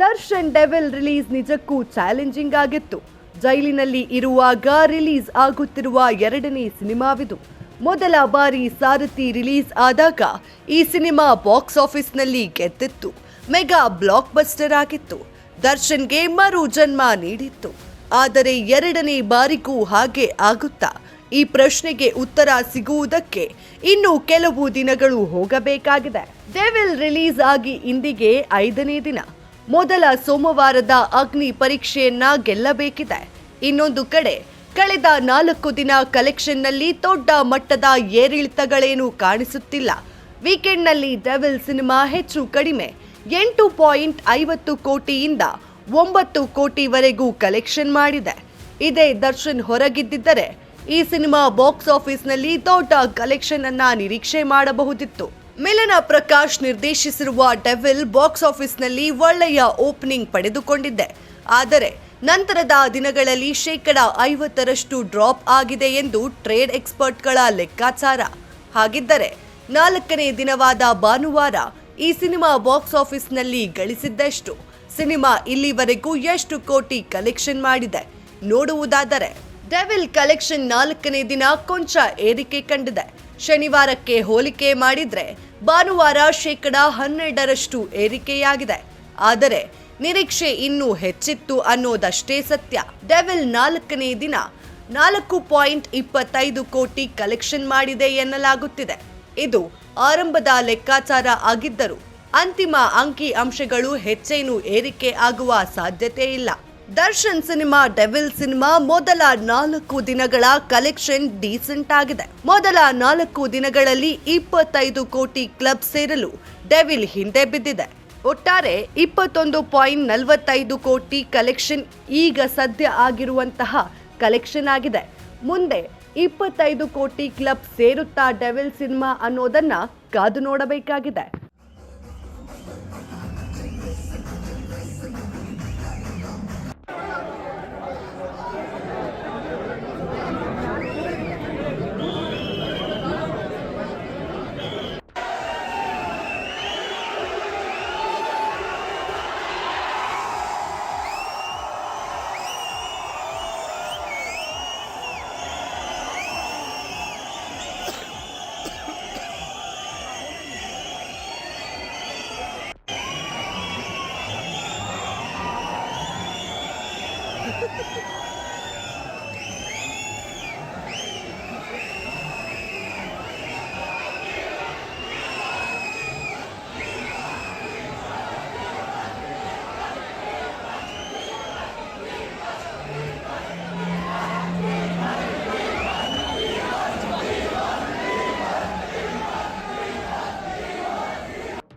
Darshan devil release ನಿಜಕ್ಕೂ challenging ಆಗಿತ್ತು. ಜೈಲಿನಲ್ಲಿ ಇರುವಾಗ ರಿಲೀಸ್ ಆಗುತ್ತಿರುವ ಎರಡನೇ ಸಿನಿಮಾವಿದು. ಮೊದಲ ಬಾರಿ ಸಾರಥಿ ರಿಲೀಸ್ ಆದಾಗ ಈ ಸಿನಿಮಾ ಬಾಕ್ಸ್ ಆಫೀಸ್ನಲ್ಲಿ ಗೆದ್ದಿತ್ತು. ಮೆಗಾ ಬ್ಲಾಕ್ ಬಸ್ಟರ್ ಆಗಿತ್ತು. ದರ್ಶನ್ಗೆ ಮರು ಜನ್ಮ ನೀಡಿತ್ತು. ಆದರೆ ಎರಡನೇ ಬಾರಿಗೂ ಹಾಗೆ ಆಗುತ್ತಾ? ಈ ಪ್ರಶ್ನೆಗೆ ಉತ್ತರ ಸಿಗುವುದಕ್ಕೆ ಇನ್ನು ಕೆಲವು ದಿನಗಳು ಹೋಗಬೇಕಾಗಿದೆ. ಡೆವಿಲ್ ರಿಲೀಸ್ ಆಗಿ ಇಂದಿಗೆ 5ನೇ ದಿನ. ಮೊದಲ ಸೋಮವಾರದ ಅಗ್ನಿ ಪರೀಕ್ಷೆಯನ್ನ ಗೆಲ್ಲಬೇಕಿದೆ. ಇನ್ನೊಂದು ಕಡೆ ಕಳೆದ 4 ದಿನ ಕಲೆಕ್ಷನ್ನಲ್ಲಿ ದೊಡ್ಡ ಮಟ್ಟದ ಏರಿಳಿತಗಳೇನೂ ಕಾಣಿಸುತ್ತಿಲ್ಲ. ವೀಕೆಂಡ್ನಲ್ಲಿ ಡೆವಿಲ್ ಸಿನಿಮಾ ಹೆಚ್ಚು ಕಡಿಮೆ 8.50 ಕೋಟಿಯಿಂದ 9 ಕೋಟಿವರೆಗೂ ಕಲೆಕ್ಷನ್ ಮಾಡಿದೆ. ಇದೇ ದರ್ಶನ್ ಹೊರಗಿದ್ದಿದ್ದರೆ ಈ ಸಿನಿಮಾ ಬಾಕ್ಸ್ ಆಫೀಸ್ನಲ್ಲಿ ದೊಡ್ಡ ಕಲೆಕ್ಷನ್ ಅನ್ನ ನಿರೀಕ್ಷೆ ಮಾಡಬಹುದಿತ್ತು. ಮಿಲನ ಪ್ರಕಾಶ್ ನಿರ್ದೇಶಿಸಿರುವ ಡೆವಿಲ್ ಬಾಕ್ಸ್ ಆಫೀಸ್ನಲ್ಲಿ ಒಳ್ಳೆಯ ಓಪನಿಂಗ್ ಪಡೆದುಕೊಂಡಿದೆ. ಆದರೆ ನಂತರದ ದಿನಗಳಲ್ಲಿ 50% ಡ್ರಾಪ್ ಆಗಿದೆ ಎಂದು ಟ್ರೇಡ್ ಎಕ್ಸ್ಪರ್ಟ್ಗಳ ಲೆಕ್ಕಾಚಾರ. ಹಾಗಿದ್ದರೆ 4ನೇ ದಿನವಾದ ಭಾನುವಾರ ಈ ಸಿನಿಮಾ ಬಾಕ್ಸ್ ಆಫೀಸ್ನಲ್ಲಿ ಗಳಿಸಿದ್ದೆಷ್ಟು? ಸಿನಿಮಾ ಇಲ್ಲಿವರೆಗೂ ಎಷ್ಟು ಕೋಟಿ ಕಲೆಕ್ಷನ್ ಮಾಡಿದೆ ನೋಡುವುದಾದರೆ, ಡೆವಿಲ್ ಕಲೆಕ್ಷನ್ 4ನೇ ದಿನ ಕೊಂಚ ಏರಿಕೆ ಕಂಡಿದೆ. ಶನಿವಾರಕ್ಕೆ ಹೋಲಿಕೆ ಮಾಡಿದ್ರೆ ಭಾನುವಾರ 12% ಏರಿಕೆಯಾಗಿದೆ. ಆದರೆ ನಿರೀಕ್ಷೆ ಇನ್ನೂ ಹೆಚ್ಚಿತ್ತು ಅನ್ನೋದಷ್ಟೇ ಸತ್ಯ. ಡೆವಿಲ್ 4ನೇ ದಿನ 4.25 ಕೋಟಿ ಕಲೆಕ್ಷನ್ ಮಾಡಿದೆ ಎನ್ನಲಾಗುತ್ತಿದೆ. ಇದು ಆರಂಭದ ಲೆಕ್ಕಾಚಾರ ಆಗಿದ್ದರೂ ಅಂತಿಮ ಅಂಕಿ ಅಂಶಗಳು ಹೆಚ್ಚೇನು ಏರಿಕೆ ಆಗುವ ಸಾಧ್ಯತೆ ಇಲ್ಲ. ದರ್ಶನ್ ಸಿನಿಮಾ ಡೆವಿಲ್ ಸಿನಿಮಾ ಮೊದಲ 4 ದಿನಗಳ ಕಲೆಕ್ಷನ್ ಡೀಸೆಂಟ್ ಆಗಿದೆ. ಮೊದಲ 4 ದಿನಗಳಲ್ಲಿ 25 ಕೋಟಿ ಕ್ಲಬ್ ಸೇರಲು ಡೆವಿಲ್ ಹಿಂದೆ ಬಿದ್ದಿದೆ. ಒಟ್ಟಾರೆ 21.45 ಕೋಟಿ ಕಲೆಕ್ಷನ್ ಈಗ ಸದ್ಯ ಆಗಿರುವಂತಹ ಕಲೆಕ್ಷನ್ ಆಗಿದೆ. ಮುಂದೆ 25 ಕೋಟಿ ಕ್ಲಬ್ ಸೇರುತ್ತಾ ಡೆವಿಲ್ ಸಿನಿಮಾ ಅನ್ನೋದನ್ನ ಕಾದು ನೋಡಬೇಕಾಗಿದೆ.